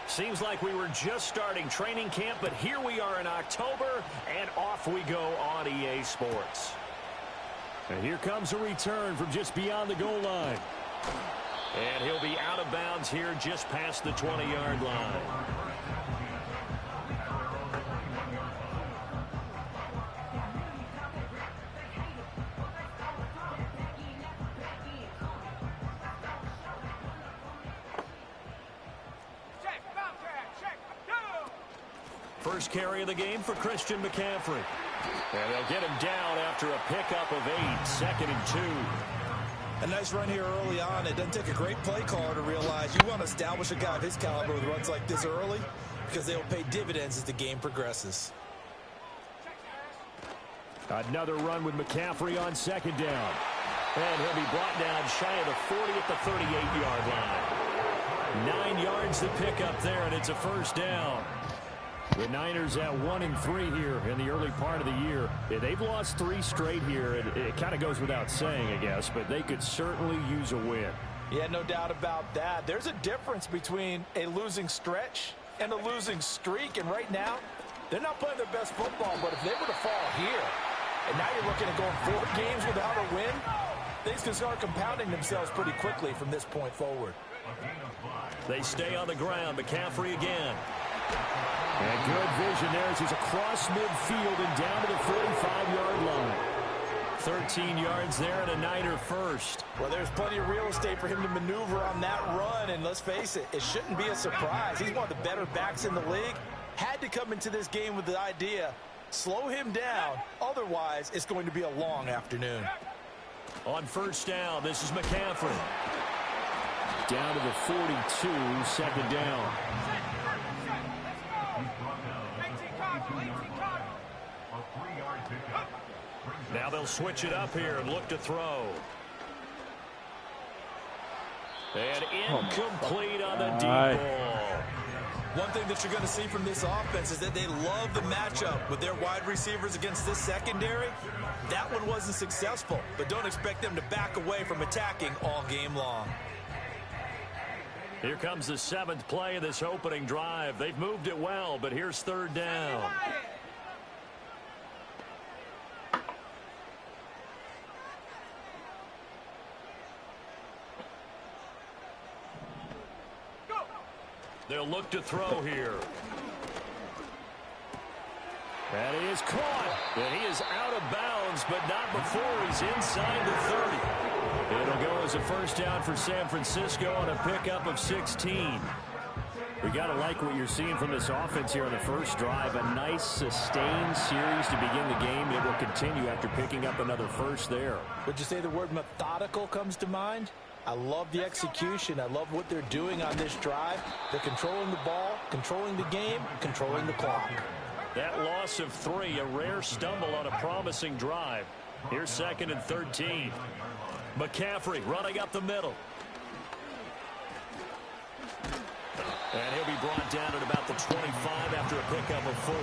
Seems like we were just starting training camp, but here we are in October, and off we go on EA Sports. And here comes a return from just beyond the goal line. And he'll be out of bounds here just past the 20-yard line. First carry of the game for Christian McCaffrey. And they'll get him down after a pickup of 8, 2nd and 2. A nice run here early on. It doesn't take a great play caller to realize you want to establish a guy of his caliber with runs like this early because they will pay dividends as the game progresses. Another run with McCaffrey on 2nd down. And he'll be brought down shy of the 40 at the 38-yard line. 9 yards to pick up there, and it's a first down. The Niners at 1-3 here in the early part of the year. They've lost 3 straight here. It kind of goes without saying, I guess, but they could certainly use a win. Yeah, no doubt about that. There's a difference between a losing stretch and a losing streak, and right now, they're not playing their best football, but if they were to fall here, and now you're looking at going 4 games without a win, things can start compounding themselves pretty quickly from this point forward. They stay on the ground. McCaffrey again. And good vision there as he's across midfield and down to the 45-yard line. 13 yards there and a Niner first. Well, there's plenty of real estate for him to maneuver on that run, and let's face it, it shouldn't be a surprise. He's one of the better backs in the league. Had to come into this game with the idea, slow him down, otherwise it's going to be a long afternoon. On first down, this is McCaffrey. Down to the 42, 2nd down. Now they'll switch it up here and look to throw. And incomplete on the deep ball. One thing that you're going to see from this offense is that they love the matchup with their wide receivers against this secondary. That one wasn't successful, but don't expect them to back away from attacking all game long. Here comes the 7th play of this opening drive. They've moved it well, but here's 3rd down. They'll look to throw here. And he is caught. And he is out of bounds, but not before he's inside the 30. It'll go as a first down for San Francisco on a pickup of 16. We got to like what you're seeing from this offense here on the first drive. A nice sustained series to begin the game. It will continue after picking up another first there. Would you say the word methodical comes to mind? I love the execution. I love what they're doing on this drive. They're controlling the ball, controlling the game, controlling the clock. That loss of 3, a rare stumble on a promising drive. Here's 2nd and 13. McCaffrey running up the middle. And he'll be brought down at about the 25 after a pickup of 4.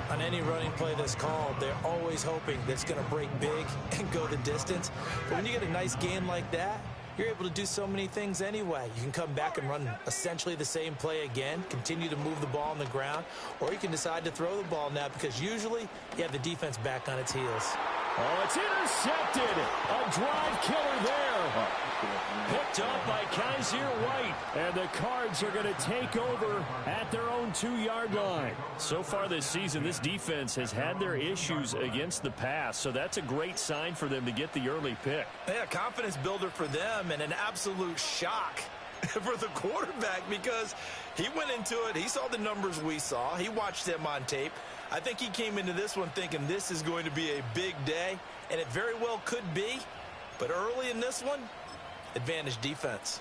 On any running play that's called, they're always hoping that it's going to break big and go the distance. But when you get a nice game like that, you're able to do so many things anyway. You can come back and run essentially the same play again, continue to move the ball on the ground, or you can decide to throw the ball now because usually you have the defense back on its heels. Oh, it's intercepted. A drive killer there. Picked up by Kaiser White. And the Cards are going to take over at their own 2-yard line. So far this season, this defense has had their issues against the pass, so that's a great sign for them to get the early pick. Yeah, confidence builder for them and an absolute shock for the quarterback because he went into it. He saw the numbers we saw. He watched them on tape. I think he came into this one thinking this is going to be a big day, and it very well could be. But early in this one, advantage defense.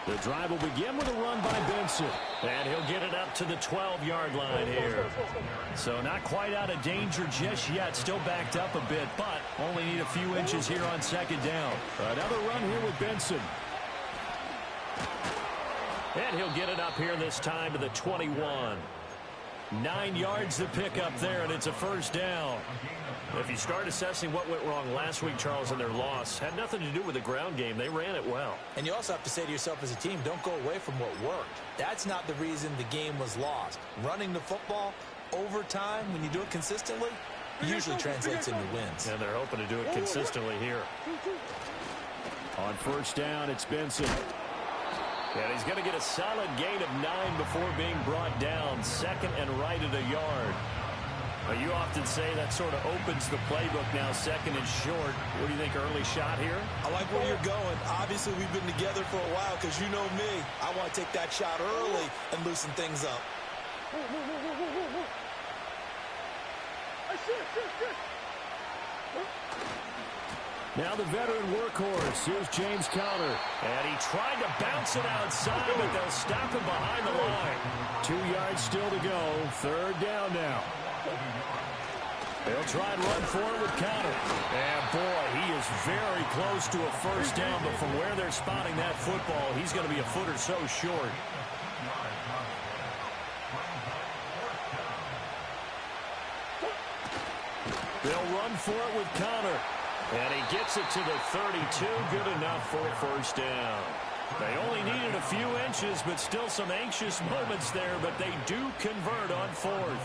The drive will begin with a run by Benson. And he'll get it up to the 12-yard line here. So not quite out of danger just yet. Still backed up a bit, but only need a few inches here on 2nd down. Another run here with Benson. And he'll get it up here this time to the 21. 9 yards to pick up there, and it's a first down. If you start assessing what went wrong last week, Charles, in their loss, had nothing to do with the ground game. They ran it well. And you also have to say to yourself as a team, don't go away from what worked. That's not the reason the game was lost. Running the football over time, when you do it consistently, usually translates into wins. And they're hoping to do it consistently here. On first down, it's Benson. And he's going to get a solid gain of 9 before being brought down. Second and right at a yard. Well, you often say that sort of opens the playbook now, second and short. What do you think, early shot here? I like where you're going. Obviously, we've been together for a while because you know me. I want to take that shot early and loosen things up. Now the veteran workhorse. Here's James Conner. And he tried to bounce it outside, but they'll stop him behind the line. 2 yards still to go. Third down now. They'll try and run forward with Conner. And, boy, he is very close to a first down, but from where they're spotting that football, he's going to be a foot or so short. They'll run for it with Conner. And he gets it to the 32. Good enough for a first down. They only needed a few inches, but still some anxious moments there, but they do convert on fourth.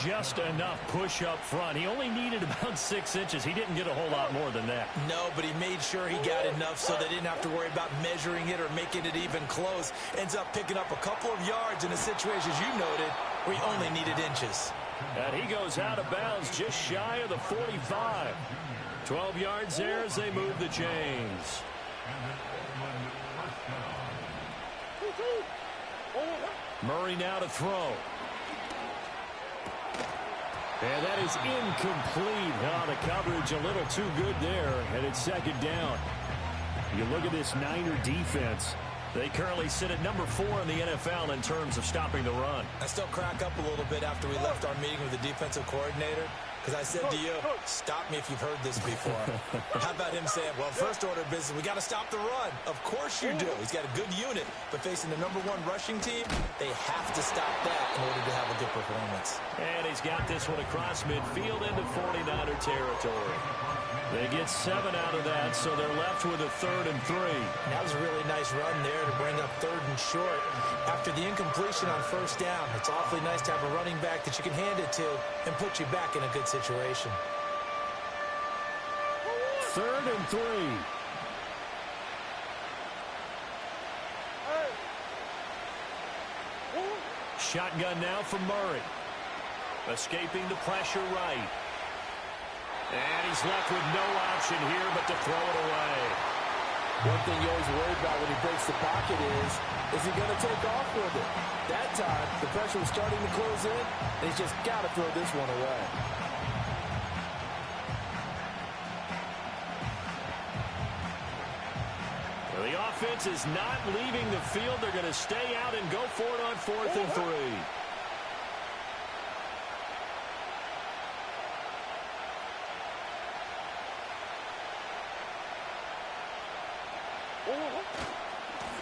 Just enough push up front. He only needed about 6 inches. He didn't get a whole lot more than that. No, but he made sure he got enough so they didn't have to worry about measuring it or making it even close. Ends up picking up a couple of yards in a situation, as you noted, where he only needed inches. And he goes out of bounds just shy of the 45. 12 yards there as they move the chains. Murray now to throw. And that is incomplete. Oh, the coverage a little too good there, and it's second down. You look at this Niner defense. They currently sit at number 4 in the NFL in terms of stopping the run. I still crack up a little bit after we left our meeting with the defensive coordinator. Because I said to you, stop me if you've heard this before. How about him saying, well, first order of business, we got to stop the run. Of course you do. He's got a good unit, but facing the number 1 rushing team, they have to stop that in order to have a good performance. And he's got this one across midfield into 49er territory. They get 7 out of that, so they're left with a 3rd and 3. That was a really nice run there to bring up 3rd and short. After the incompletion on first down, it's awfully nice to have a running back that you can hand it to and put you back in a good situation. 3rd and 3. Shotgun now from Murray. Escaping the pressure right. And he's left with no option here but to throw it away. One thing you always worry about when he breaks the pocket is he going to take off with it? That time, the pressure was starting to close in, and he's just got to throw this one away. Well, the offense is not leaving the field. They're going to stay out and go for it on 4th and 3.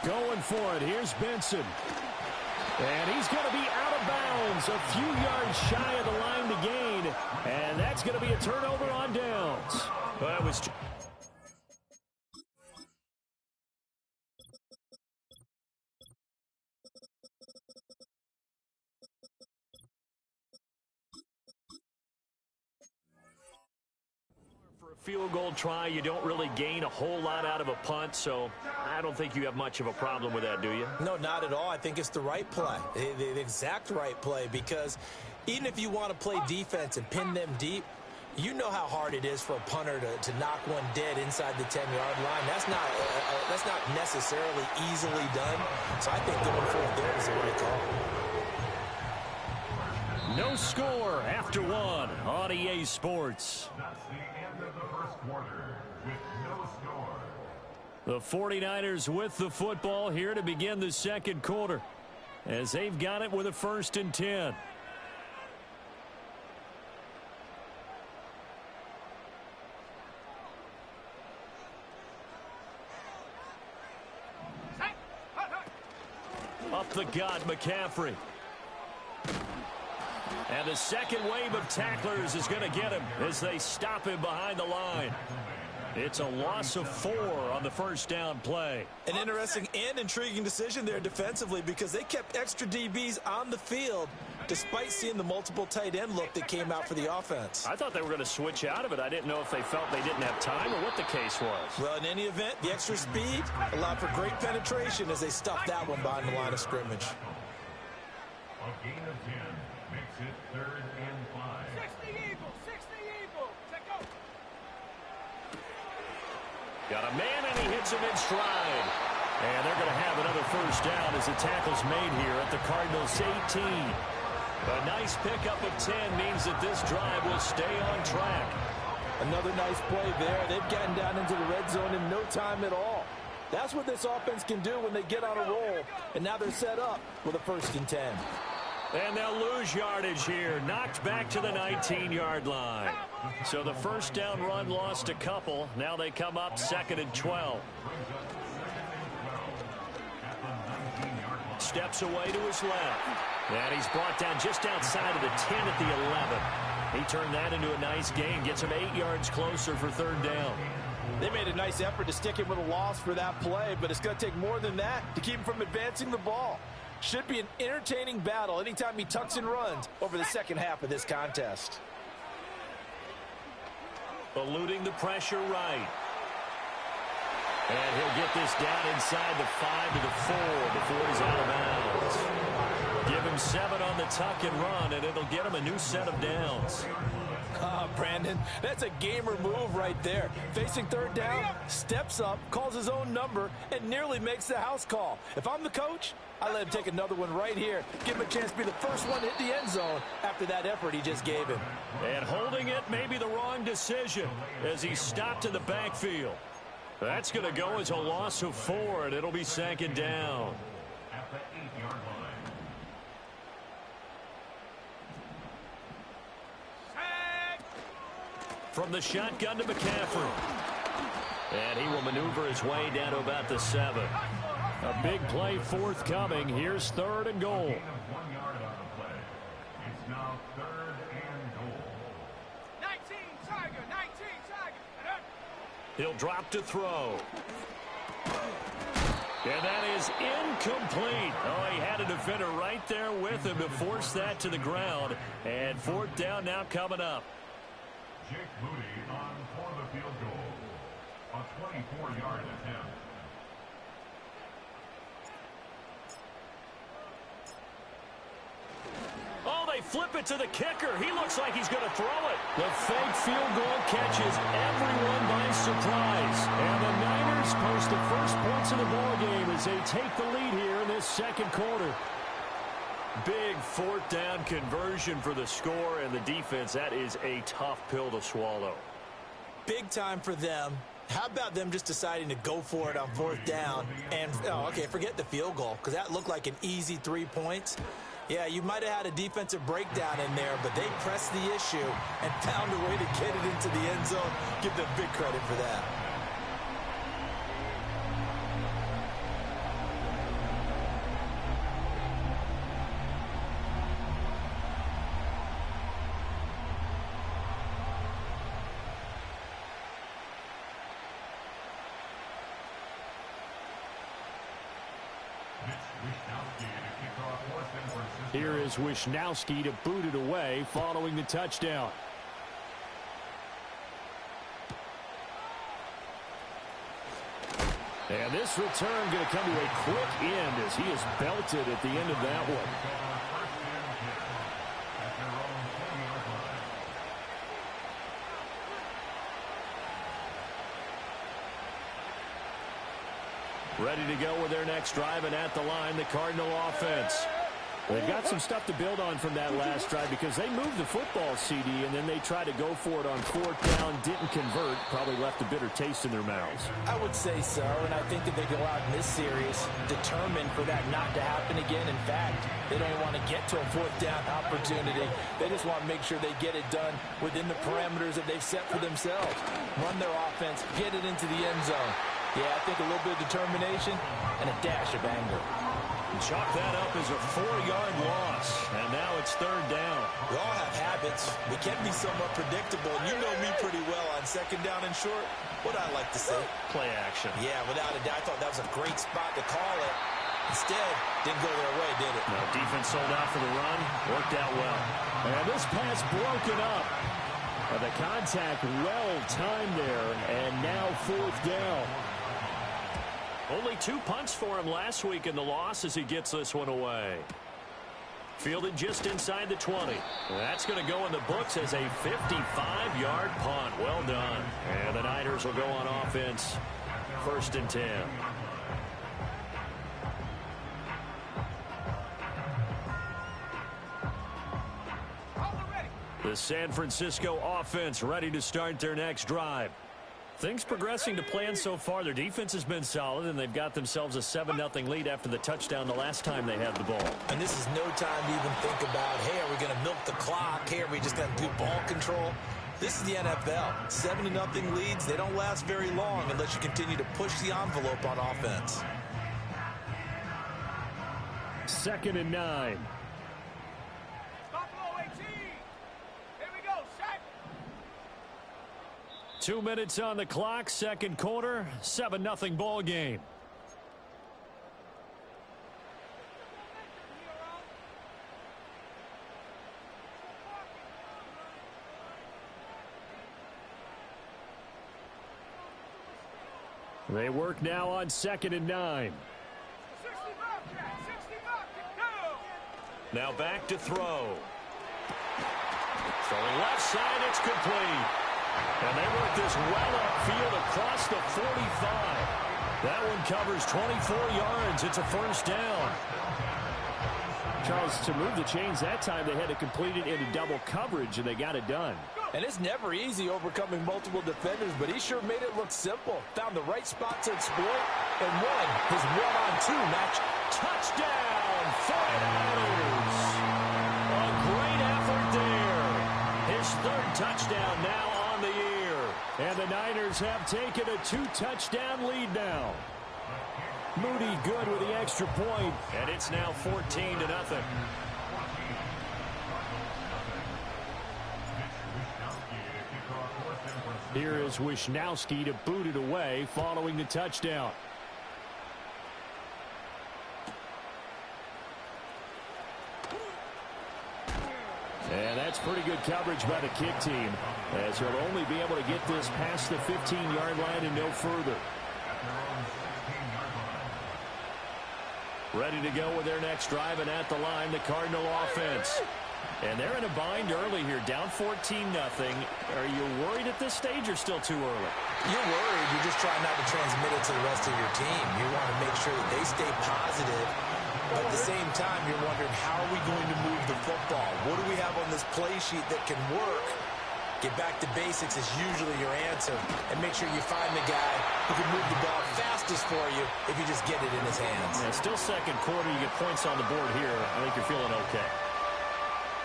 Going for it. Here's Benson. And he's going to be out of bounds. A few yards shy of the line to gain. And that's going to be a turnover on downs. Well, that was... field goal try, you don't really gain a whole lot out of a punt, so I don't think you have much of a problem with that, do you? No, not at all. I think it's the right play, the exact right play, because even if you want to play defense and pin them deep, you know how hard it is for a punter to knock one dead inside the 10-yard line. That's not necessarily easily done, so I think going for it there is the right call. No score after 1 on EA Sports. The 49ers with the football here to begin the second quarter as they've got it with a 1st and 10. Up the gut, McCaffrey. And the second wave of tacklers is going to get him as they stop him behind the line. It's a loss of 4 on the first down play. An interesting and intriguing decision there defensively because they kept extra DBs on the field despite seeing the multiple tight end look that came out for the offense. I thought they were going to switch out of it. I didn't know if they felt they didn't have time or what the case was. Well, in any event, the extra speed allowed for great penetration as they stuffed that one behind the line of scrimmage. A gain of 10 makes it 3rd and 5. 60 Eagles, 60 Eagles. Take go. Got a man, and he hits him in stride. And they're going to have another first down as the tackle's made here at the Cardinals' 18. A nice pickup of 10 means that this drive will stay on track. Another nice play there. They've gotten down into the red zone in no time at all. That's what this offense can do when they get on a roll. And now they're set up with a 1st and 10. And they'll lose yardage here. Knocked back to the 19-yard line. So the first down run lost a couple. Now they come up 2nd and 12. Steps away to his left. And he's brought down just outside of the 10 at the 11. He turned that into a nice gain. Gets him 8 yards closer for 3rd down. They made a nice effort to stick him with a loss for that play, but it's going to take more than that to keep him from advancing the ball. Should be an entertaining battle anytime he tucks and runs over the second half of this contest. Eluding the pressure right. And he'll get this down inside the 5 to the 4 before he's out of bounds. Give him 7 on the tuck and run, and it'll get him a new set of downs. Brandon, that's a gamer move right there. Facing 3rd down, steps up, calls his own number, and nearly makes the house call. If I'm the coach, I let him take another one right here. Give him a chance to be the first one to hit the end zone after that effort he just gave him. And holding it may be the wrong decision as he stopped in the backfield. That's going to go as a loss of 4, and it'll be 2nd down. At the 8-yard line. From the shotgun to McCaffrey. And he will maneuver his way down to about the 7. A big play forthcoming. Here's 3rd and goal. Gain of 1 yard on the play. It's now 3rd and goal. 19 Tiger, 19 Tiger. He'll drop to throw. And that is incomplete. Oh, he had a defender right there with him to force that to the ground. And 4th down now coming up. Jake Moody on for the field goal. A 24-yard attempt. Oh, they flip it to the kicker. He looks like he's going to throw it. The fake field goal catches everyone by surprise. And the Niners post the first points of the ballgame as they take the lead here in this 2nd quarter. Big 4th down conversion for the score, and the defense, that is a tough pill to swallow. Big time for them. How about them just deciding to go for it on 4th down? And, forget the field goal, because that looked like an easy 3 points. Yeah, you might have had a defensive breakdown in there, but they pressed the issue and found a way to get it into the end zone. Give them big credit for that. Here is Wisnowski to boot it away following the touchdown. And this return going to come to a quick end as he is belted at the end of that one. Ready to go with their next drive, and at the line, the Cardinal offense. They've got some stuff to build on from that last drive because they moved the football, CD, and then they tried to go for it on 4th down, didn't convert, probably left a bitter taste in their mouths. I would say so, and I think that they go out in this series determined for that not to happen again. In fact, they don't even want to get to a 4th down opportunity. They just want to make sure they get it done within the parameters that they've set for themselves. Run their offense, get it into the end zone. Yeah, I think a little bit of determination and a dash of anger. Chalk that up as a 4-yard loss. And now it's third down. We all have habits. We can be somewhat predictable. And you know me pretty well on second down and short. What I like to say? Play action. Yeah, without a doubt. I thought that was a great spot to call it. Instead, didn't go their way, did it? No, defense sold out for the run. Worked out well. And this pass broken up. The contact well timed there. And now fourth down. Only 2 punts for him last week in the loss as he gets this one away. Fielded just inside the 20. That's going to go in the books as a 55-yard punt. Well done. And the Niners will go on offense. 1st and 10. The San Francisco offense ready to start their next drive. Things progressing to plan so far. Their defense has been solid, and they've got themselves a 7-0 lead after the touchdown the last time they had the ball. And this is no time to even think about, hey, are we going to milk the clock? Hey, are we just going to do ball control? This is the NFL. 7-0 leads, they don't last very long unless you continue to push the envelope on offense. 2nd and 9. Stop low, 18. Here we go, set. 2 minutes on the clock, second quarter, 7-0 ball game. They work now on 2nd and 9. 60 back, Jack, 60 back, go. Now back to throw. Throwing left side, it's complete. And they work this well upfield across the 45. That one covers 24 yards. It's a 1st down. Charles, to move the chains that time, they had to complete it into double coverage, and they got it done. And it's never easy overcoming multiple defenders, but he sure made it look simple. Found the right spot to exploit and won his 1-on-2 match. Touchdown, 49ers. A great effort there. His 3rd touchdown now on the year. And the Niners have taken a 2-touchdown lead now. Moody good with the extra point. And it's now 14-0. Here is Wisnowski to boot it away following the touchdown. And that's pretty good coverage by the kick team, as he'll only be able to get this past the 15-yard line and no further. Ready to go with their next drive, and at the line, the Cardinal offense. And they're in a bind early here, down 14-0. Are you worried at this stage or still too early? You're worried. You're just trying not to transmit it to the rest of your team. You want to make sure that they stay positive. But at the same time, you're wondering, how are we going to move the football? What do we have on this play sheet that can work? Get back to basics is usually your answer. And make sure you find the guy who can move the ball fastest for you if you just get it in his hands. Yeah, still second quarter. You get points on the board here. I think you're feeling okay.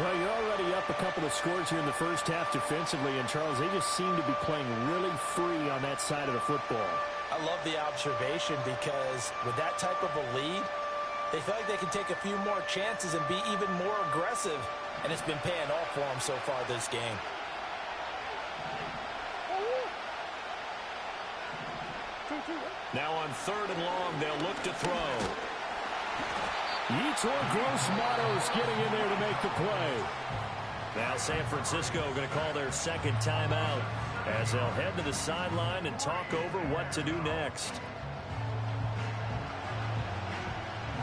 Well, you're already up a couple of scores here in the first half defensively, and Charles, they just seem to be playing really free on that side of the football. I love the observation because with that type of a lead, they feel like they can take a few more chances and be even more aggressive, and it's been paying off for them so far this game. Now on 3rd and long, they'll look to throw. Yetur Gross-Matos getting in there to make the play. Now San Francisco going to call their 2nd timeout as they'll head to the sideline and talk over what to do next.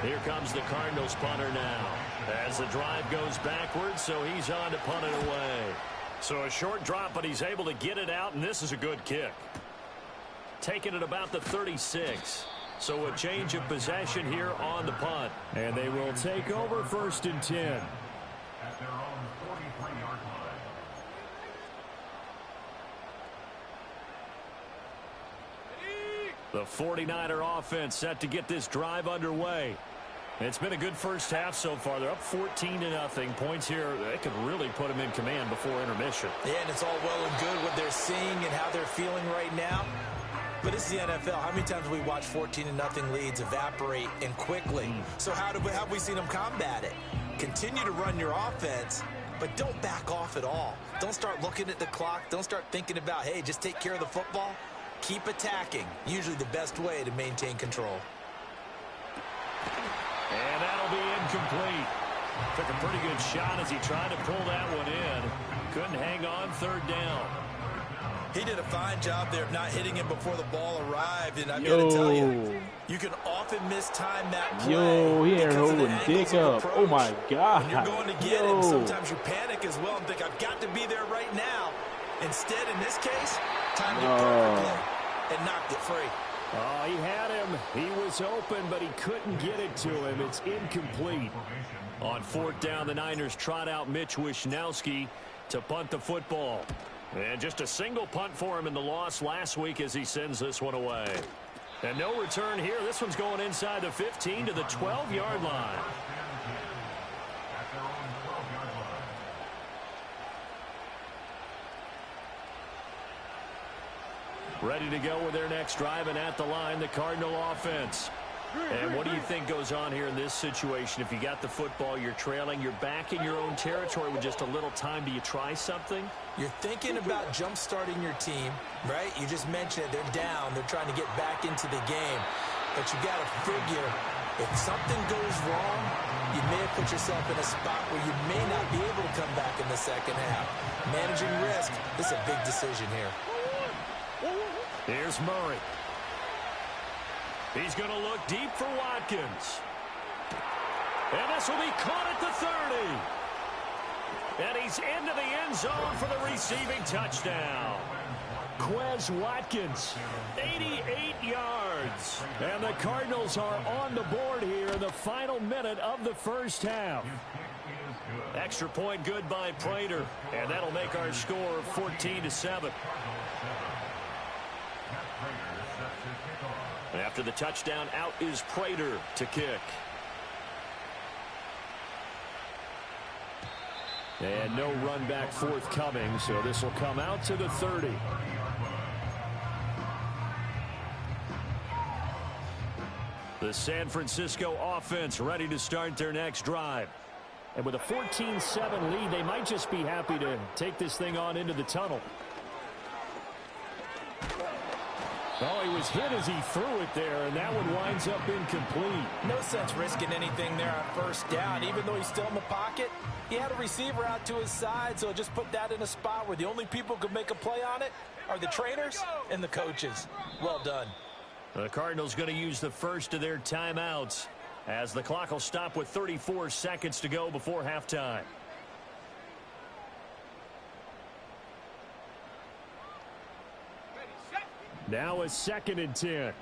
Here comes the Cardinals punter now as the drive goes backwards, so he's on to punt it away. So a short drop, but he's able to get it out, and this is a good kick. Taking it about the 36. So a change of possession here on the punt. And they will take over 1st and 10. At their own 43-yard line. The 49er offense set to get this drive underway. It's been a good first half so far. They're up 14-0. Points here, they could really put them in command before intermission. Yeah, and it's all well and good what they're seeing and how they're feeling right now. But it's the NFL. How many times have we watched 14-0 leads evaporate and quickly? So how have we seen them combat it? Continue to run your offense, but don't back off at all. Don't start looking at the clock. Don't start thinking about, hey, just take care of the football. Keep attacking. Usually the best way to maintain control. And that'll be incomplete. Took a pretty good shot as he tried to pull that one in. Couldn't hang on third down. He did a fine job there of not hitting him before the ball arrived. And I'm going to tell you, you can often mistime that play. Yo, he ain't holding dick up. Oh, my God. When you're going to get him, sometimes you panic as well and think, I've got to be there right now. Instead, in this case, timed it perfectly and knocked it free. Oh, he had him. He was open, but he couldn't get it to him. It's incomplete. On fourth down, the Niners trot out Mitch Wishnowski to punt the football. And just a single punt for him in the loss last week as he sends this one away. And no return here. This one's going inside the 15 to the 12-yard line. Ready to go with their next drive, and at the line, the Cardinal offense. And what do you think goes on here in this situation? If you got the football, you're trailing, you're back in your own territory with just a little time. Do you try something? You're thinking about jump-starting your team, right? You just mentioned it. They're down. They're trying to get back into the game. But you got to figure, if something goes wrong, you may have put yourself in a spot where you may not be able to come back in the second half. Managing risk, this is a big decision here. Here's Murray. He's going to look deep for Watkins. And this will be caught at the 30. And he's into the end zone for the receiving touchdown. Quez Watkins, 88 yards. And the Cardinals are on the board here in the final minute of the first half. Extra point good by Prater. And that'll make our score 14-7. After the touchdown, out is Prater to kick. And no run back forthcoming, so this will come out to the 30. The San Francisco offense ready to start their next drive. And with a 14-7 lead, they might just be happy to take this thing on into the tunnel. Oh, he was hit as he threw it there, and that one winds up incomplete. No sense risking anything there on first down. Even though he's still in the pocket, he had a receiver out to his side, so just put that in a spot where the only people who could make a play on it are the trainers and the coaches. Well done. The Cardinals going to use the first of their timeouts as the clock will stop with 34 seconds to go before halftime. Now a 2nd and 10.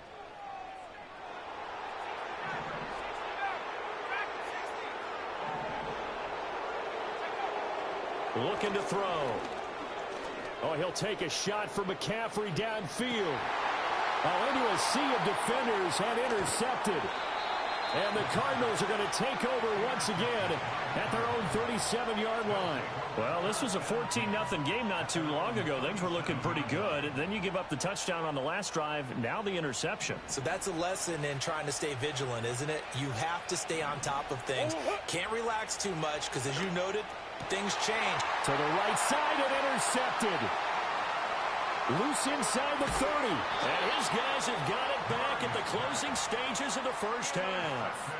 Looking to throw. Oh, he'll take a shot for McCaffrey downfield. Oh, into a sea of defenders and intercepted. And the Cardinals are going to take over once again at their own 37-yard line. Well, this was a 14-0 game not too long ago. Things were looking pretty good. Then you give up the touchdown on the last drive. Now the interception. So that's a lesson in trying to stay vigilant, isn't it? You have to stay on top of things. Can't relax too much because, as you noted, things change. To the right side and intercepted. Loose inside the 30. And his guys have got it back at the closing stages of the first half.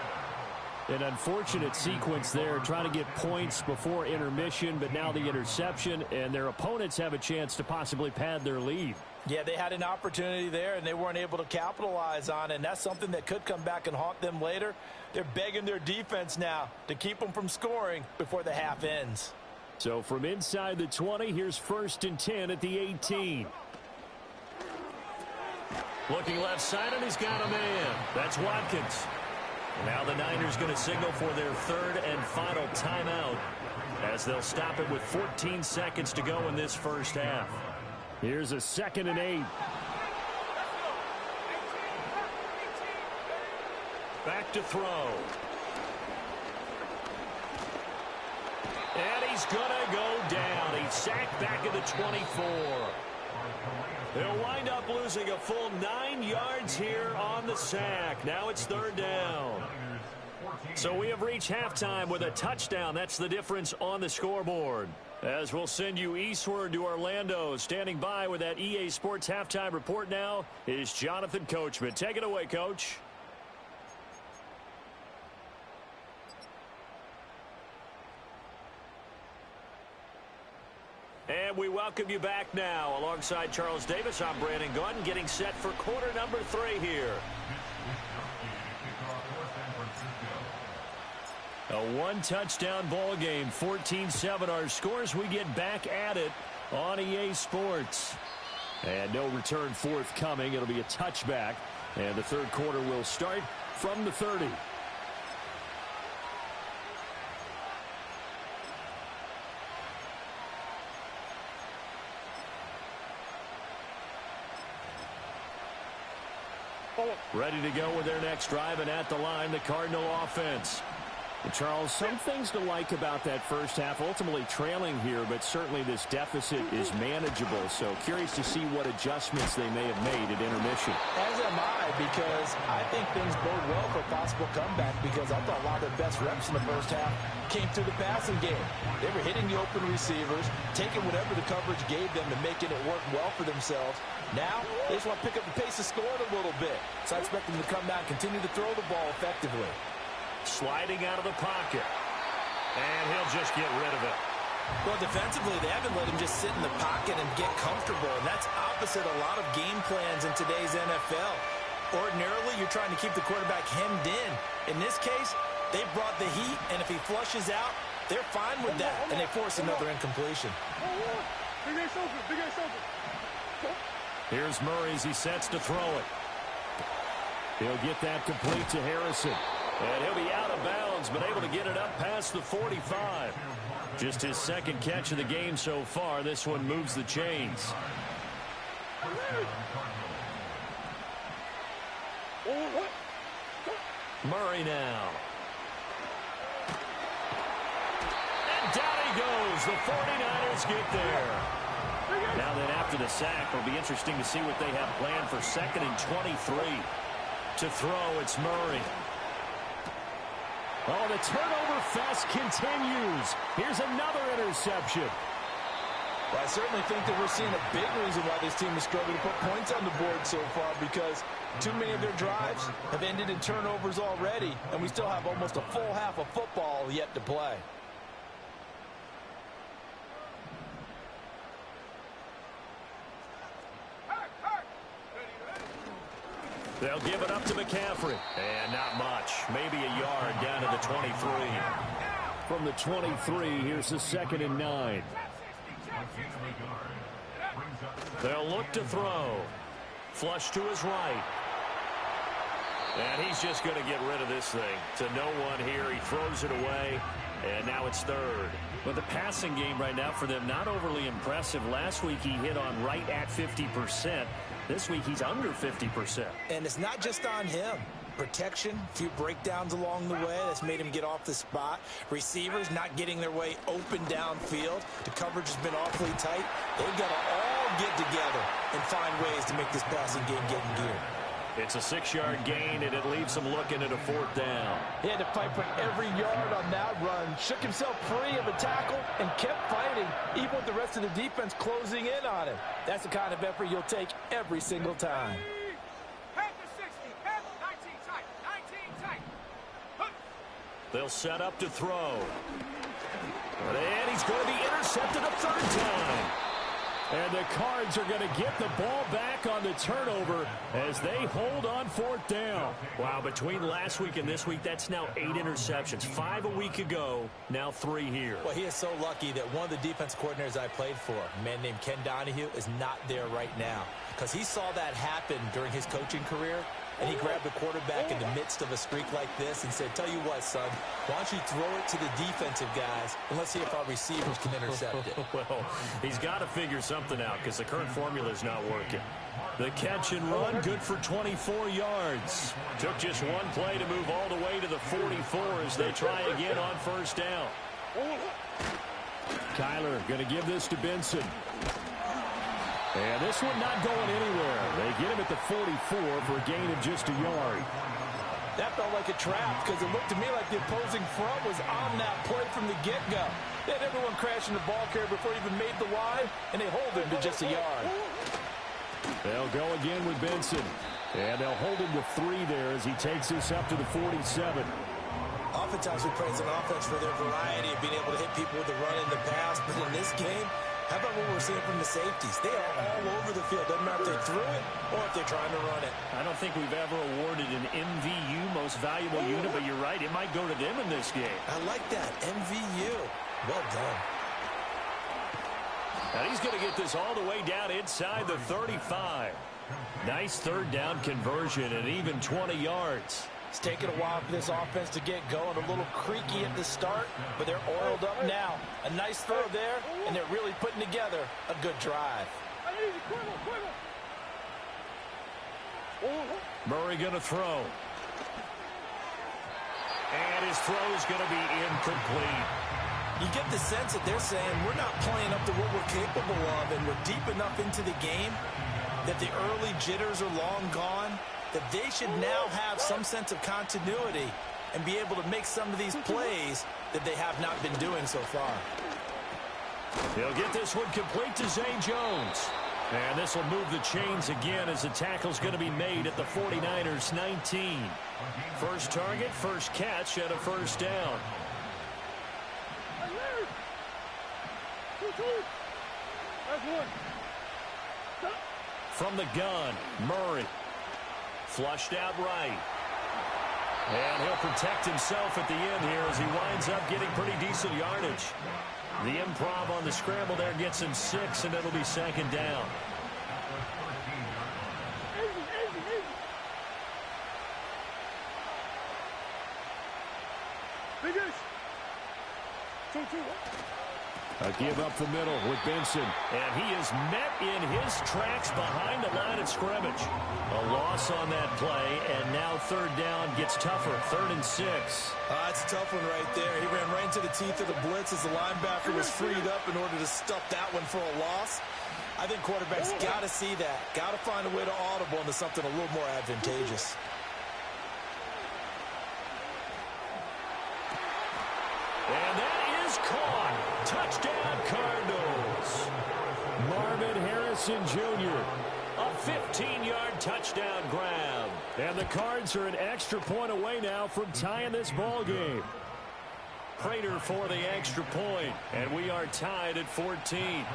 An unfortunate sequence there, trying to get points before intermission, but now the interception, and their opponents have a chance to possibly pad their lead. Yeah, they had an opportunity there, and they weren't able to capitalize on it, and that's something that could come back and haunt them later. They're begging their defense now to keep them from scoring before the half ends. So from inside the 20, here's 1st and 10 at the 18. Looking left side, and he's got a man. That's Watkins. Now the Niners going to signal for their 3rd and final timeout as they'll stop it with 14 seconds to go in this first half. Here's a 2nd and 8. Back to throw. And he's going to go down. He's sacked back at the 24. They'll wind up losing a full 9 yards here on the sack. Now it's third down. So we have reached halftime with a touchdown. That's the difference on the scoreboard. As we'll send you eastward to Orlando. Standing by with that EA Sports halftime report now is Jonathan Coachman. Take it away, Coach. And we welcome you back now. Alongside Charles Davis, I'm Brandon Gordon, getting set for quarter number 3 here. A one-touchdown ball game, 14-7 our scores. We get back at it on EA Sports. And no return forthcoming. It'll be a touchback. And the third quarter will start from the 30. Ready to go with their next drive, and at the line, the Cardinal offense. And Charles, some things to like about that first half. Ultimately trailing here, but certainly this deficit is manageable. So curious to see what adjustments they may have made at intermission. As am I, because I think things bode well for a possible comeback, because I thought a lot of their best reps in the first half came through the passing game. They were hitting the open receivers, taking whatever the coverage gave them and making it work well for themselves. Now, they just want to pick up the pace of scoring a little bit. So I expect them to come down and continue to throw the ball effectively. Sliding out of the pocket. And he'll just get rid of it. Well, defensively, they haven't let him just sit in the pocket and get comfortable. And that's opposite a lot of game plans in today's NFL. Ordinarily, you're trying to keep the quarterback hemmed in. In this case, they brought the heat, and if he flushes out, they're fine with that, and they force another incompletion. Here's Murray as he sets to throw it. He'll get that complete to Harrison. And he'll be out of bounds, but able to get it up past the 45. Just his second catch of the game so far. This one moves the chains. Murray now. And down he goes. The 49ers get there. Now then, after the sack, it'll be interesting to see what they have planned for second and 23. To throw, it's Murray. Oh, the turnover fest continues. Here's another interception. Well, I certainly think that we're seeing a big reason why this team is struggling to put points on the board so far, because too many of their drives have ended in turnovers already, and we still have almost a full half of football yet to play. They'll give it up to McCaffrey. And not much. Maybe a yard down to the 23. From the 23, here's the second and 9. They'll look to throw. Flush to his right. And he's just going to get rid of this thing. To no one here. He throws it away. And now it's third. But the passing game right now for them, not overly impressive. Last week he hit on right at 50%. This week he's under 50%. And it's not just on him. Protection, a few breakdowns along the way. That's made him get off the spot. Receivers not getting their way open downfield. The coverage has been awfully tight. They've got to all get together and find ways to make this passing game get in gear. It's a 6-yard gain, and it leaves him looking at a fourth down. He had to fight for every yard on that run. Shook himself free of a tackle and kept fighting, even with the rest of the defense closing in on him. That's the kind of effort you'll take every single time. Head to 60, head 19 tight, 19 tight. They'll set up to throw. And he's going to be intercepted a third time. And the Cards are going to get the ball back on the turnover as they hold on fourth down. Wow, between last week and this week, that's now 8 interceptions. 5 a week ago, now 3 here. Well, he is so lucky that one of the defense coordinators I played for, a man named Ken Donahue, is not there right now, because he saw that happen during his coaching career. And he grabbed the quarterback in the midst of a streak like this and said, tell you what, son, why don't you throw it to the defensive guys, and let's see if our receivers can intercept it. Well, he's got to figure something out because the current formula is not working. The catch and run, good for 24 yards. Took just one play to move all the way to the 44 as they try again on first down. Kyler going to give this to Benson. And this one not going anywhere. They get him at the 44 for a gain of just a yard. That felt like a trap because it looked to me like the opposing front was on that play from the get-go. They had everyone crashing the ball carrier before he even made the line, and they hold him to just a yard. They'll go again with Benson. And they'll hold him to 3 there as he takes this up to the 47. Oftentimes we praise an offense for their variety of being able to hit people with the run in the pass, but in this game, how about what we're seeing from the safeties? They are all over the field. Doesn't matter if they threw it or if they're trying to run it. I don't think we've ever awarded an MVU, most valuable unit, but you're right. It might go to them in this game. I like that. MVU. Well done. And he's going to get this all the way down inside the 35. Nice third down conversion and even 20 yards. It's taken a while for this offense to get going. A little creaky at the start, but they're oiled up now. A nice throw there, and they're really putting together a good drive. Murray going to throw. And his throw is going to be incomplete. You get the sense that they're saying we're not playing up to what we're capable of, and we're deep enough into the game that the early jitters are long gone, that they should now have some sense of continuity and be able to make some of these plays that they have not been doing so far. He'll get this one complete to Zay Jones. And this will move the chains again as the tackle's going to be made at the 49ers 19. First target, first catch, and a first down. From the gun, Murray. Flushed out right. And he'll protect himself at the end here as he winds up getting pretty decent yardage. The improv on the scramble there gets him 6, and it'll be second down. A give up the middle with Benson. And he is met in his tracks behind the line of scrimmage. A loss on that play, and now third down gets tougher. 3rd and 6. That's a tough one right there. He ran right into the teeth of the blitz as the linebacker was freed up in order to stuff that one for a loss. I think quarterbacks got to see that. Got to find a way to audible into something a little more advantageous. And that is caught. Touchdown, Cardinals. Marvin Harrison Jr. A 15-yard touchdown grab. And the Cards are an extra point away now from tying this ball game. Prater for the extra point, and we are tied at 14.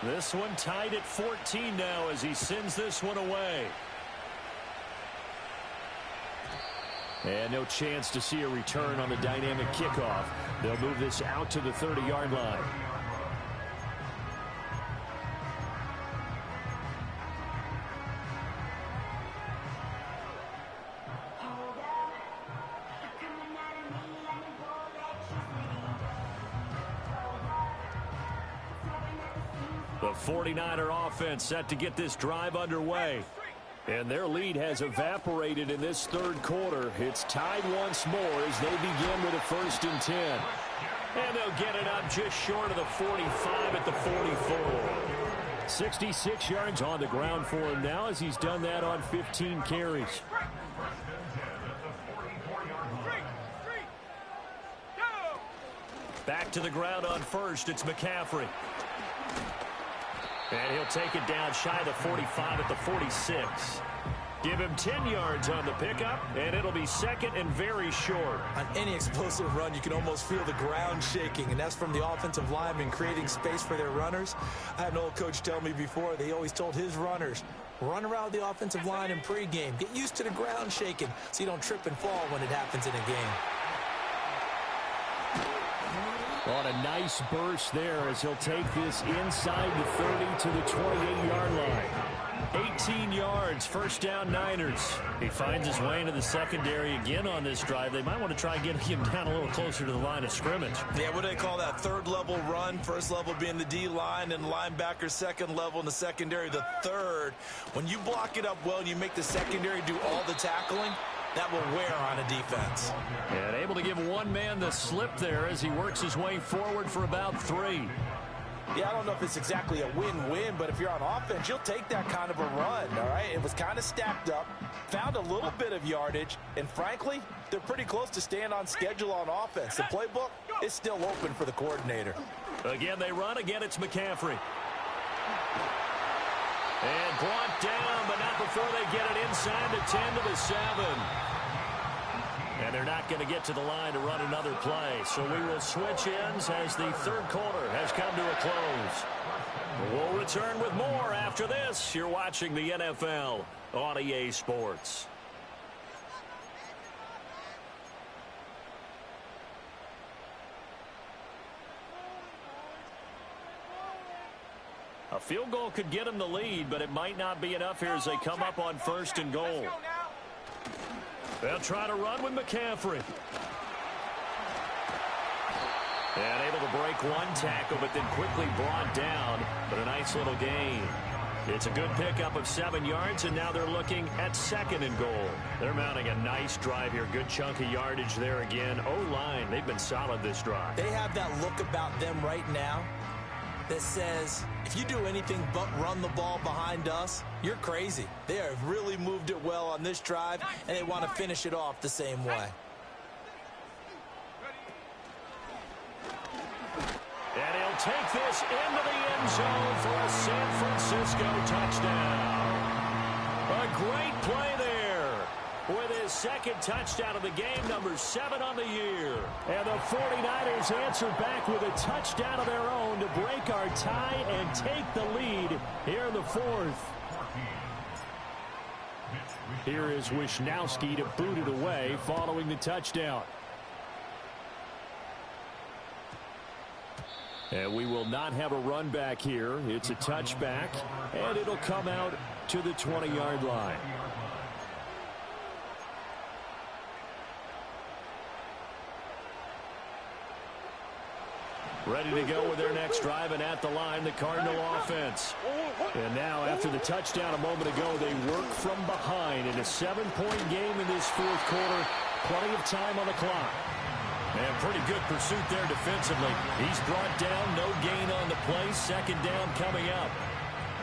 This one tied at 14 now as he sends this one away. And no chance to see a return on the dynamic kickoff. They'll move this out to the 30-yard line. The 49er offense set to get this drive underway. And their lead has evaporated in this third quarter. It's tied once more as they begin with a 1st and 10. And they'll get it up just short of the 45 at the 44. 66 yards on the ground for him now as he's done that on 15 carries. Back to the ground on first. It's McCaffrey. And he'll take it down shy of the 45 at the 46. Give him 10 yards on the pickup, and it'll be second and very short. On any explosive run, you can almost feel the ground shaking, and that's from the offensive linemen creating space for their runners. I had an old coach tell me before, they always told his runners, run around the offensive line in pregame. Get used to the ground shaking so you don't trip and fall when it happens in a game. On a nice burst there as he'll take this inside the 30 to the 28-yard line. 18 yards, first down Niners. He finds his way into the secondary again on this drive. They might want to try getting him down a little closer to the line of scrimmage. Yeah, what do they call that? Third level run. First level being the D-line and linebacker. Second level in the secondary, the third. When you block it up well and you make the secondary do all the tackling, that will wear on a defense. And able to give one man the slip there as he works his way forward for about 3. Yeah, I don't know if it's exactly a win-win, but if you're on offense, you'll take that kind of a run, all right? It was kind of stacked up, found a little bit of yardage, and frankly, they're pretty close to staying on schedule on offense. The playbook is still open for the coordinator. Again, they run. Again, it's McCaffrey. And brought down, but not before they get it inside the 10 to the 7. And they're not going to get to the line to run another play. So we will switch ends as the third quarter has come to a close. We'll return with more after this. You're watching the NFL on EA Sports. A field goal could get them the lead, but it might not be enough here as they come up on 1st and goal. They'll try to run with McCaffrey. And able to break one tackle, but then quickly brought down. But a nice little gain. It's a good pickup of 7 yards, and now they're looking at 2nd and goal. They're mounting a nice drive here. Good chunk of yardage there again. O-line, they've been solid this drive. They have that look about them right now that says, if you do anything but run the ball behind us, you're crazy. They have really moved it well on this drive, and they want to finish it off the same way. And he'll take this into the end zone for a San Francisco touchdown. A great play there with his 2nd touchdown of the game, number 7 on the year. And the 49ers answer back with a touchdown of their own to break our tie and take the lead here in the 4th. Here is Wisnowski to boot it away following the touchdown. And we will not have a run back here. It's a touchback, and it'll come out to the 20-yard line. Ready to go with their next drive, and at the line, the Cardinal offense. And now, after the touchdown a moment ago, they work from behind in a 7-point game in this 4th quarter. Plenty of time on the clock. And pretty good pursuit there defensively. He's brought down, no gain on the play. 2nd down coming up.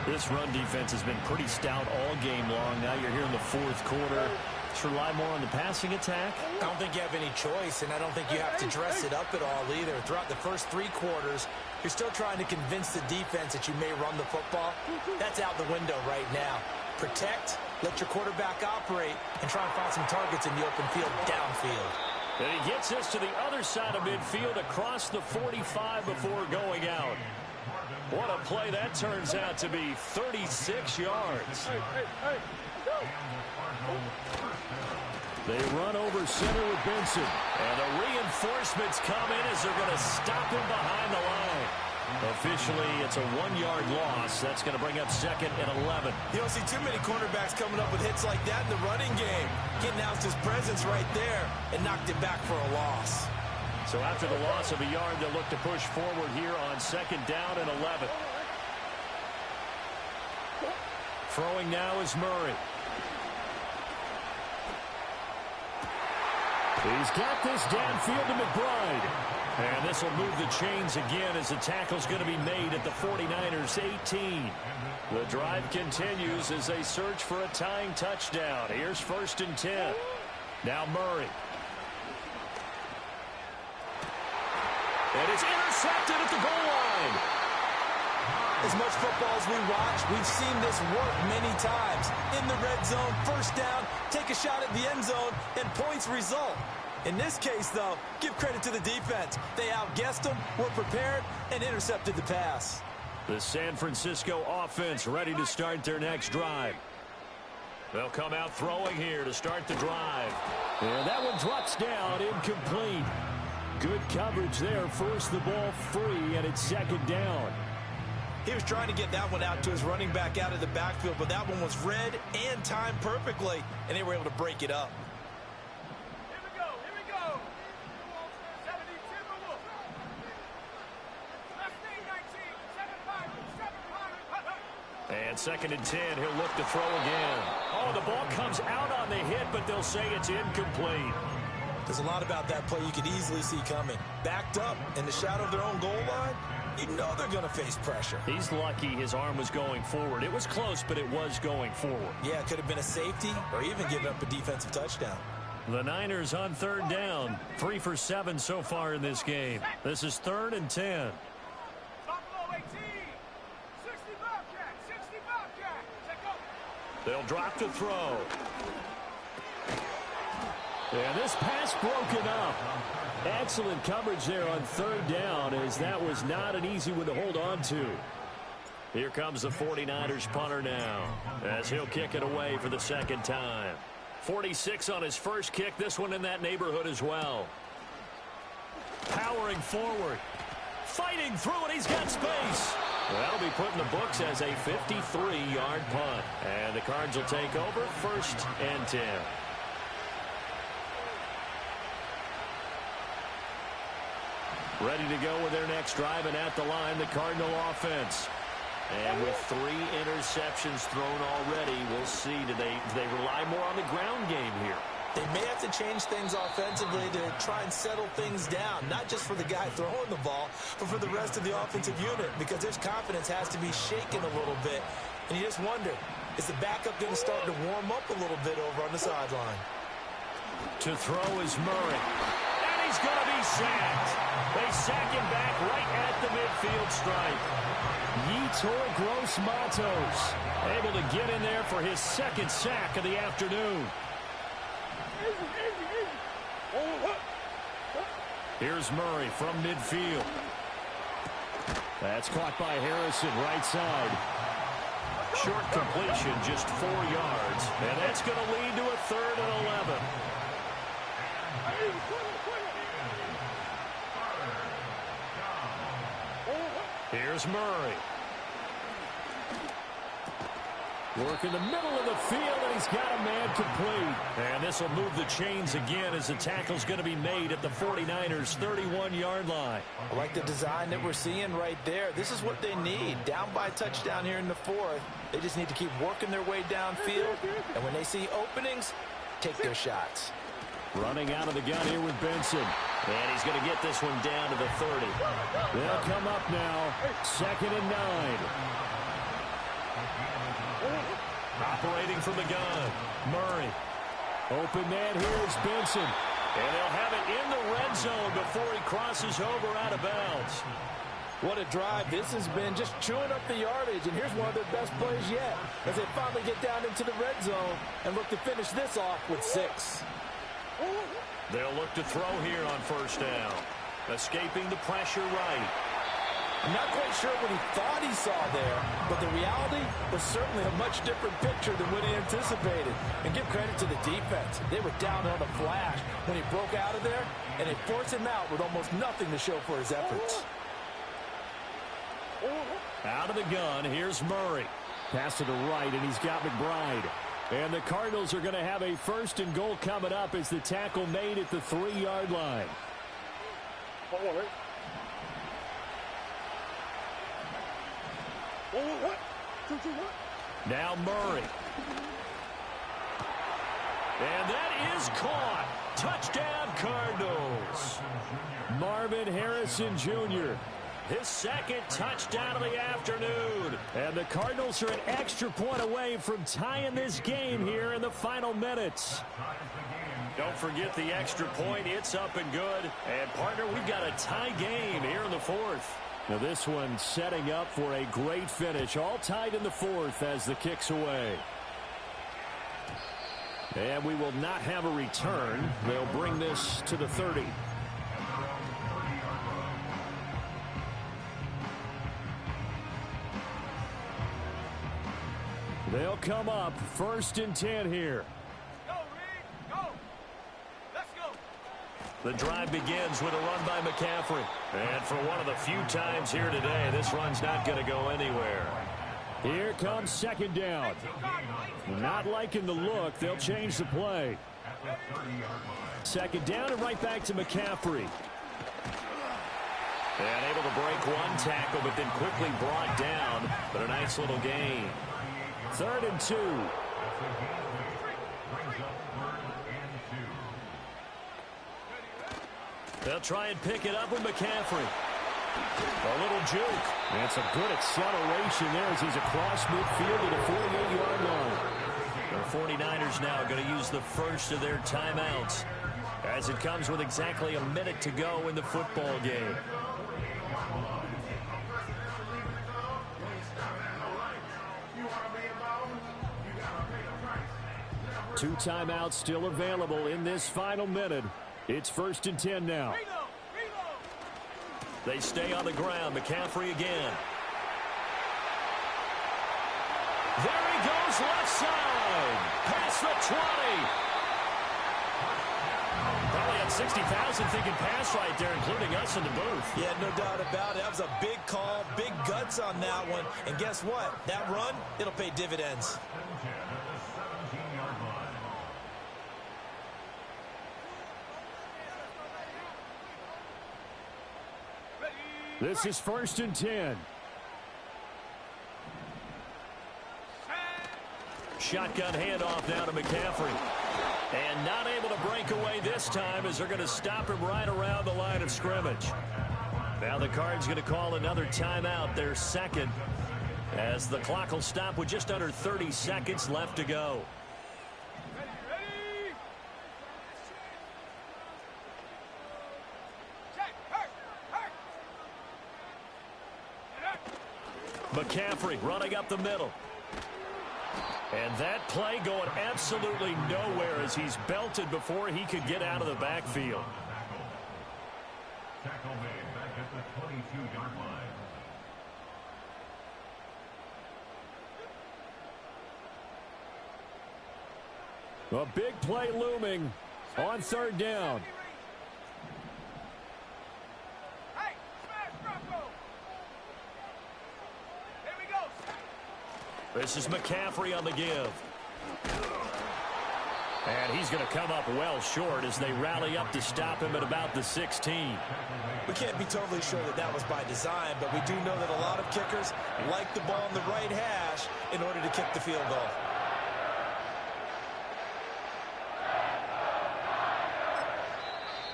This run defense has been pretty stout all game long. Now you're here in the 4th quarter. Should rely more on the passing attack? I don't think you have any choice, and I don't think you have to dress it up at all either. Throughout the first 3 quarters, you're still trying to convince the defense that you may run the football. That's out the window right now. Protect, let your quarterback operate, and try and find some targets in the open field downfield. And he gets this to the other side of midfield across the 45 before going out. What a play that turns out to be. 36 yards. They run over center with Benson. And the reinforcements come in as they're going to stop him behind the line. Officially, it's a 1-yard loss. That's going to bring up 2nd and 11. You don't see too many cornerbacks coming up with hits like that in the running game. He announced his presence right there and knocked it back for a loss. So after the loss of a yard, they'll look to push forward here on 2nd down and 11. Throwing now is Murray. He's got this downfield to McBride. And this will move the chains again as the tackle's going to be made at the 49ers 18. The drive continues as they search for a tying touchdown. Here's 1st and 10. Now Murray. And it's intercepted at the goal line. As much football as we watch, we've seen this work many times. In the red zone, 1st down, take a shot at the end zone, and points result. In this case, though, give credit to the defense. They outguessed them, were prepared, and intercepted the pass. The San Francisco offense ready to start their next drive. They'll come out throwing here to start the drive. And that one drops down, incomplete. Good coverage there. Forced the ball free, and it's 2nd down. He was trying to get that one out to his running back out of the backfield, but that one was read and timed perfectly, and they were able to break it up. Here we go. 70 Timberwolves. 19, 7-5, 7-5. And 2nd and 10, he'll look to throw again. Oh, the ball comes out on the hit, but they'll say it's incomplete. There's a lot about that play you could easily see coming. Backed up in the shadow of their own goal line, you know they're going to face pressure. He's lucky his arm was going forward. It was close, but it was going forward. Yeah, it could have been a safety or even give up a defensive touchdown. The Niners on third down. 3 for 7 so far in this game. This is 3rd and 10. They'll drop to throw. And this pass broken up. Excellent coverage there on third down, as that was not an easy one to hold on to. Here comes the 49ers punter now, as he'll kick it away for the second time. 46 on his first kick, this one in that neighborhood as well. Powering forward. Fighting through it, he's got space. That'll be put in the books as a 53-yard punt. And the Cards will take over, 1st and 10. Ready to go with their next drive, and at the line, the Cardinal offense. And with 3 interceptions thrown already, we'll see, do they rely more on the ground game here? They may have to change things offensively to try and settle things down, not just for the guy throwing the ball, but for the rest of the offensive unit, because their confidence has to be shaken a little bit. And you just wonder, is the backup going to start to warm up a little bit over on the sideline? To throw is Murray. And he's going to be sacked. They sack him back right at the midfield stripe. Yetur Gross-Matos able to get in there for his 2nd sack of the afternoon. Here's Murray from midfield. That's caught by Harrison, right side. Short completion, just 4 yards. And that's going to lead to a 3rd and 11. Here's Murray. Work in the middle of the field, and he's got a man complete. And this will move the chains again as the tackle's going to be made at the 49ers' 31-yard line. I like the design that we're seeing right there. This is what they need. Down by a touchdown here in the 4th. They just need to keep working their way downfield. And when they see openings, take their shots. Running out of the gun here with Benson. And he's going to get this one down to the 30. They'll come up now. 2nd and 9. Operating from the gun. Murray. Open man, here's Benson. And they'll have it in the red zone before he crosses over out of bounds. What a drive. This has been just chewing up the yardage, and here's one of their best plays yet as they finally get down into the red zone and look to finish this off with 6. They'll look to throw here on 1st down. Escaping the pressure right. I'm not quite sure what he thought he saw there, but the reality was certainly a much different picture than what he anticipated. And give credit to the defense. They were down on a flash when he broke out of there, and they forced him out with almost nothing to show for his efforts. Out of the gun, here's Murray. Pass to the right, and he's got McBride. And the Cardinals are going to have a 1st and goal coming up as the tackle made at the 3-yard line. Now Murray. And that is caught. Touchdown, Cardinals. Marvin Harrison Jr., his 2nd touchdown of the afternoon. And the Cardinals are an extra point away from tying this game here in the final minutes. Don't forget the extra point. It's up and good. And, partner, we've got a tie game here in the 4th. Now this one setting up for a great finish. All tied in the 4th as the kick's away. And we will not have a return. They'll bring this to the 30. They'll come up 1st and 10 here. Go, Reed, go. Let's go. The drive begins with a run by McCaffrey. And for one of the few times here today, this run's not going to go anywhere. Here comes 2nd down. Not liking the look. They'll change the play. 2nd down and right back to McCaffrey. And able to break one tackle, but then quickly brought down. But a nice little gain. 3rd and 2. They'll try and pick it up with McCaffrey. A little juke. And some good acceleration there as he's across midfield to the 48-yard line. The 49ers now going to use the first of their timeouts as it comes with exactly a minute to go in the football game. Two timeouts still available in this final minute. It's 1st and 10 now. They stay on the ground. McCaffrey again. There he goes left side. Past the 20. Probably had 60,000 thinking pass right there, including us in the booth. Yeah, no doubt about it. That was a big call, big guts on that one. And guess what? That run, it'll pay dividends. This is 1st and 10. Shotgun handoff now to McCaffrey. And not able to break away this time as they're going to stop him right around the line of scrimmage. Now the Cards going to call another timeout, their second, as the clock will stop with just under 30 seconds left to go. McCaffrey running up the middle. And that play going absolutely nowhere as he's belted before he could get out of the backfield. Tackle made back at the 22-yard line. A big play looming on 3rd down. This is McCaffrey on the give. And he's going to come up well short as they rally up to stop him at about the 16. We can't be totally sure that that was by design, but we do know that a lot of kickers like the ball on the right hash in order to kick the field goal.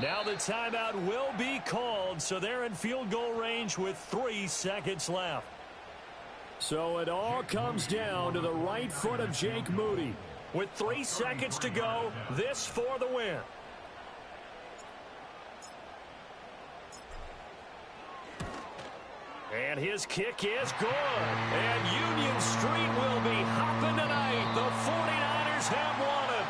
Now the timeout will be called, so they're in field goal range with 3 seconds left. So it all comes down to the right foot of Jake Moody. With 3 seconds to go, this for the win. And his kick is good. And Union Street will be hopping tonight. The 49ers have won it.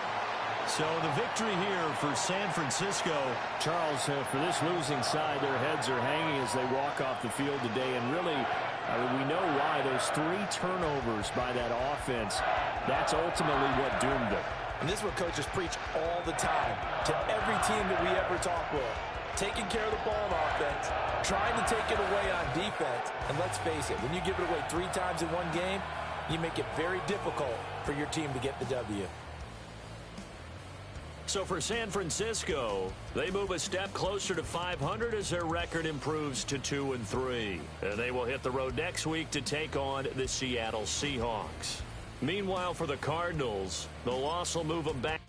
So the victory here for San Francisco. Charles, for this losing side, their heads are hanging as they walk off the field today. And really, we know why. Those 3 turnovers by that offense, that's ultimately what doomed them. And this is what coaches preach all the time to every team that we ever talk with. Taking care of the ball on offense, trying to take it away on defense. And let's face it, when you give it away 3 times in one game, you make it very difficult for your team to get the W. So for San Francisco, they move a step closer to 500 as their record improves to 2-3. And they will hit the road next week to take on the Seattle Seahawks. Meanwhile, for the Cardinals, the loss will move them back.